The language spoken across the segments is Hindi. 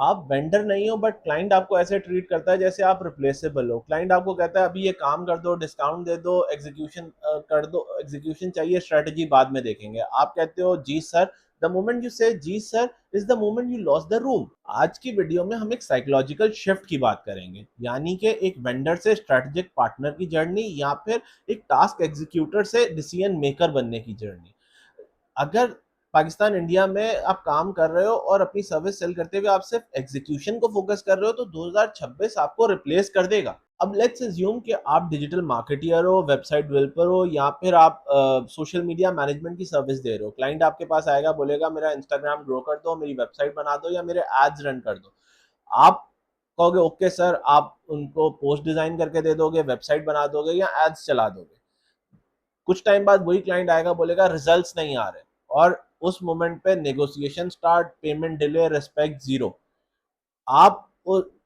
आप वेंडर नहीं हो, बट क्लाइंट आपको ऐसे ट्रीट करता है जैसे आप रिप्लेसेबल हो। क्लाइंट आपको कहता है अभी ये काम कर दो, डिस्काउंट दे दो, एग्जीक्यूशन कर दो, एग्जीक्यूशन चाहिए, स्ट्रेटजी बाद में देखेंगे। आप कहते हो जी sir, the moment you say जी sir is the moment you lose the room. आज की वीडियो में हम एक साइकोलॉजिकल शिफ्ट की बात करेंगे, यानी कि एक वेंडर से स्ट्रेटेजिक पार्टनर की जर्नी, या फिर एक टास्क एग्जीक्यूटर से डिसीजन मेकर बनने की जर्नी। अगर पाकिस्तान इंडिया में आप काम कर रहे हो और अपनी सर्विस सेल करते हुए आप सिर्फ एग्जीक्यूशन को फोकस कर रहे हो, तो 2026 आपको रिप्लेस कर देगा। अब लेट्स अज्यूम कि आप डिजिटल मार्केटियर हो, वेबसाइट डेवलपर हो, या फिर आप सोशल मीडिया मैनेजमेंट की सर्विस दे रहे हो। क्लाइंट आपके पास आएगा, बोलेगा मेरा इंस्टाग्राम ग्रो कर दो, मेरी वेबसाइट बना दो, या मेरे एड्स रन कर दो। आप कहोगे ओके सर, आप उनको पोस्ट डिजाइन करके दे दोगे, वेबसाइट बना दोगे, या एड्स चला दोगे। कुछ टाइम बाद वही क्लाइंट आएगा, बोलेगा रिजल्ट्स नहीं आ रहे, और उस मोमेंट पे negotiation start, payment delay, respect zero. आप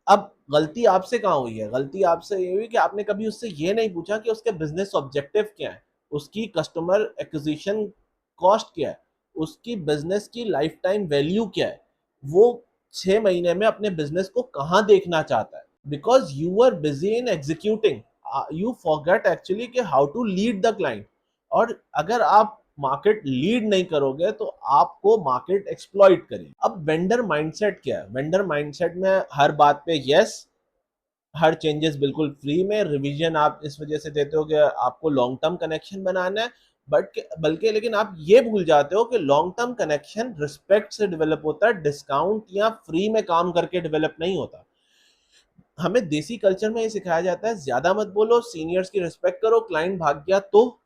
अब गलती आपसे कहाँ हुई है? गलती आपसे ये हुई कि आपने कभी उससे ये नहीं पूछा कि उसके बिजनेस ऑब्जेक्टिव क्या है, उसकी कस्टमर एक्विजिशन कॉस्ट क्या है, उसकी बिजनेस की लाइफ टाइम वैल्यू क्या है, वो 6 महीने में अपने बिजनेस को कहाँ देखना चाहता है। Because you are busy in executing, you forget actually कि how to lead the client. और अगर आप मार्केट लीड नहीं करोगे तो आपको मार्केट एक्सप्लॉइट करेगी। अब वेंडर माइंडसेट क्या है? वेंडर माइंडसेट में हर बात पे यस, हर चेंजेस बिल्कुल फ्री में, रिवीजन आप इस वजह से देते हो कि आपको लॉन्ग टर्म कनेक्शन बनाना है। बट बल्कि लेकिन आप ये भूल जाते हो कि लॉन्ग टर्म कनेक्शन रिस्पेक्ट से डेवलप होता है, डिस्काउंट या फ्री में काम करके डेवलप नहीं होता। हमें देसी कल्चर में ये सिखाया जाता है ज्यादा मत बोलो, सीनियर्स की रिस्पेक्ट करो, क्लाइंट भाग गया तो।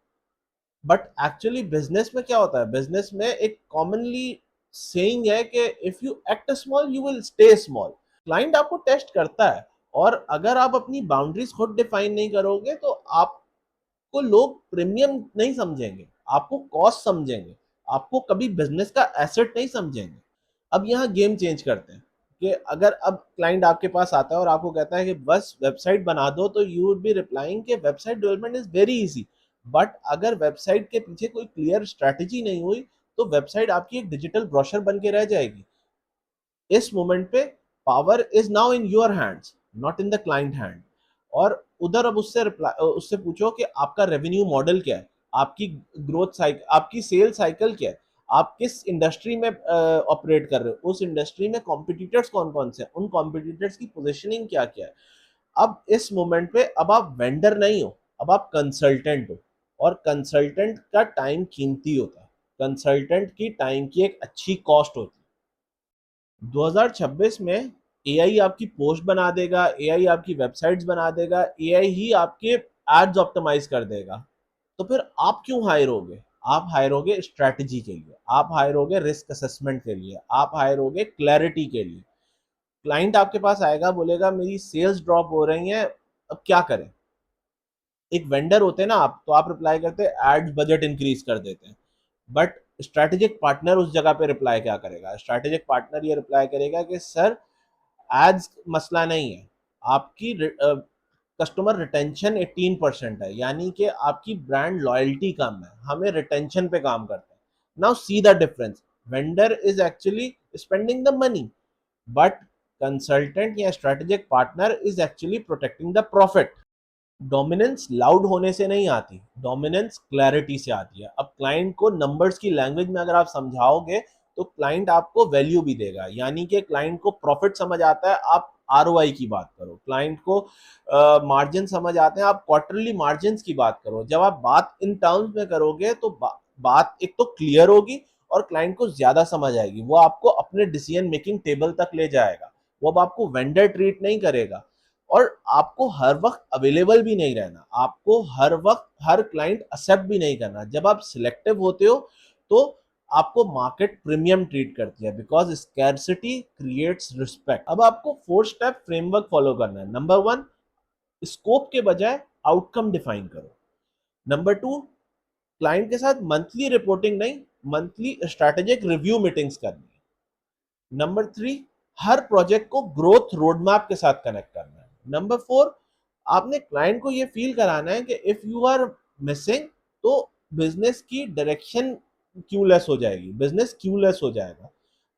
बट एक्चुअली बिजनेस में क्या होता है? बिजनेस में एक कॉमनली सेइंग है कि if you act small you will stay small. Client आपको टेस्ट करता है, और अगर आप अपनी बाउंड्रीज खुद डिफाइन नहीं करोगे तो आपको लोग प्रीमियम नहीं समझेंगे, आपको कॉस्ट समझेंगे, आपको कभी बिजनेस का एसेट नहीं समझेंगे। अब यहाँ गेम चेंज करते हैं कि अगर अब क्लाइंट आपके पास आता है और आपको कहता है कि बस वेबसाइट बना दो, तो यू वुड बी रिप्लाइंग कि website development is very easy. But अगर वेबसाइट के पीछे कोई क्लियर स्ट्रेटेजी नहीं हुई, तो वेबसाइट आपकी एक डिजिटल ब्रोशर बन के रह जाएगी। इस मोमेंट पे power is now in your hands, not in the client hand. और उधर अब उससे पूछो कि आपका रेवेन्यू मॉडल क्या है, आपकी ग्रोथ साइकिल, आपकी सेल साइकिल क्या है, आप किस इंडस्ट्री में ऑपरेट कर रहे हो, उस इंडस्ट्री में कॉम्पिटिटर्स कौन कौन से हैं, उन कॉम्पिटिटर्स की पोजिशनिंग क्या क्या है। अब इस मोमेंट पे अब आप वेंडर नहीं हो, अब आप कंसल्टेंट हो। और कंसल्टेंट का टाइम कीमती होता है, कंसल्टेंट की टाइम की एक अच्छी कॉस्ट होती है। 2026 में एआई आपकी पोस्ट बना देगा, एआई आपकी वेबसाइट्स बना देगा, एआई ही आपके एड्स ऑप्टिमाइज कर देगा। तो फिर आप क्यों हायर होगे? आप हायर होगे स्ट्रैटेजी के लिए, आप हायर होगे रिस्क असेसमेंट के लिए, आप हायर होगे क्लैरिटी के लिए। क्लाइंट आपके पास आएगा, बोलेगा मेरी सेल्स ड्रॉप हो रही हैं, अब क्या करें? एक वेंडर होते हैं ना आप, तो आप रिप्लाई करते हैं एड्स बजट इंक्रीज कर देते हैं। बट स्ट्रैटेजिक पार्टनर उस जगह पे रिप्लाई क्या करेगा? स्ट्रैटेजिक पार्टनर ये रिप्लाई करेगा कि सर एड्स मसला नहीं है, आपकी कस्टमर रिटेंशन 18% है, यानी कि आपकी ब्रांड लॉयल्टी कम है, हमें रिटेंशन पे काम करते हैं। Now see the difference, vendor is actually spending the money, but consultant या strategic partner is actually protecting the profit. Dominance loud होने से नहीं आती, डोमिनेंस क्लैरिटी से आती है। अब क्लाइंट को नंबर्स की लैंग्वेज में अगर आप समझाओगे, तो क्लाइंट आपको वैल्यू भी देगा, यानी कि क्लाइंट को प्रॉफिट समझ आता है, आप आरओआई की बात करो। क्लाइंट को मार्जिन समझ आते हैं, आप क्वार्टरली मार्जिन की बात करो। जब आप बात इन टर्म्स में करोगे तो बात एक तो क्लियर होगी, और क्लाइंट को ज्यादा समझ आएगी, वो आपको अपने डिसीजन मेकिंग टेबल तक ले जाएगा। वो अब आपको वेंडर ट्रीट नहीं करेगा, और आपको हर वक्त अवेलेबल भी नहीं रहना, आपको हर वक्त हर क्लाइंट एक्सेप्ट भी नहीं करना। जब आप सिलेक्टिव होते हो तो आपको मार्केट प्रीमियम ट्रीट करती है, बिकॉज स्कैर्सिटी क्रिएट्स रिस्पेक्ट। अब आपको 4 स्टेप फ्रेमवर्क फॉलो करना है। नंबर 1, स्कोप के बजाय आउटकम डिफाइन करो। नंबर 2, क्लाइंट के साथ मंथली रिपोर्टिंग नहीं, मंथली स्ट्रैटेजिक रिव्यू मीटिंग्स करनी है। नंबर 3, हर प्रोजेक्ट को ग्रोथ रोडमैप के साथ कनेक्ट करना है। नंबर 4, आपने क्लाइंट को ये फील कराना है कि इफ यू आर मिसिंग, तो बिजनेस की डायरेक्शन क्यूलेस हो जाएगी, बिजनेस क्यूलेस हो जाएगा।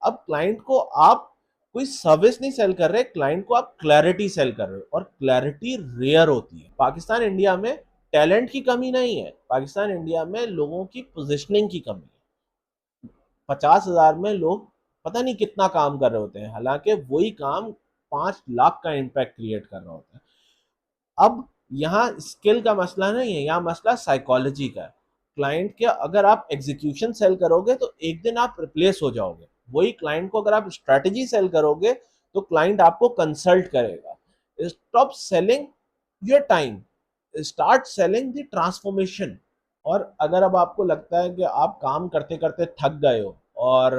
अब क्लाइंट को आप कोई सर्विस नहीं सेल कर रहे, क्लाइंट को आप क्लैरिटी सेल कर रहे हो, और क्लैरिटी रेयर होती है। पाकिस्तान इंडिया में टैलेंट की कमी नहीं है, पाकिस्तान इंडिया में लोगों की पोजिशनिंग की कमी है। 50,000 में लोग पता नहीं कितना काम कर रहे होते हैं, हालांकि वही काम 5 लाख का इम्पैक्ट क्रिएट कर रहा होता है। अब यहाँ स्किल का मसला नहीं है, यहाँ मसला साइकोलॉजी का है। क्लाइंट के अगर आप एग्जीक्यूशन सेल करोगे तो एक दिन आप रिप्लेस हो जाओगे, वही क्लाइंट को अगर आप स्ट्रेटजी सेल करोगे तो क्लाइंट आपको कंसल्ट करेगा। Stop selling your time, start selling the transformation. और अगर अब आपको लगता है कि आप काम करते करते थक गए हो और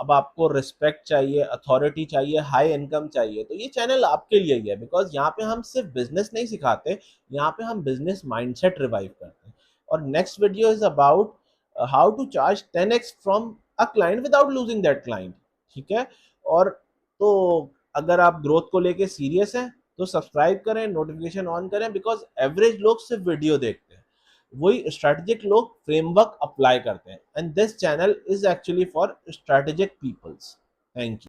अब आपको रिस्पेक्ट चाहिए, अथॉरिटी चाहिए, हाई इनकम चाहिए, तो ये चैनल आपके लिए ही है। बिकॉज यहाँ पे हम सिर्फ बिजनेस नहीं सिखाते, यहाँ पे हम बिजनेस माइंडसेट रिवाइव करते हैं। और next video is about how to charge 10x from a client without losing that client. ठीक है। और तो अगर आप ग्रोथ को लेके सीरियस हैं तो सब्सक्राइब करें, नोटिफिकेशन ऑन करें, बिकॉज एवरेज लोग सिर्फ वीडियो देखते हैं, वही स्ट्रेटेजिक लोग फ्रेमवर्क अप्लाई करते हैं। And this channel is actually for strategic peoples. Thank you.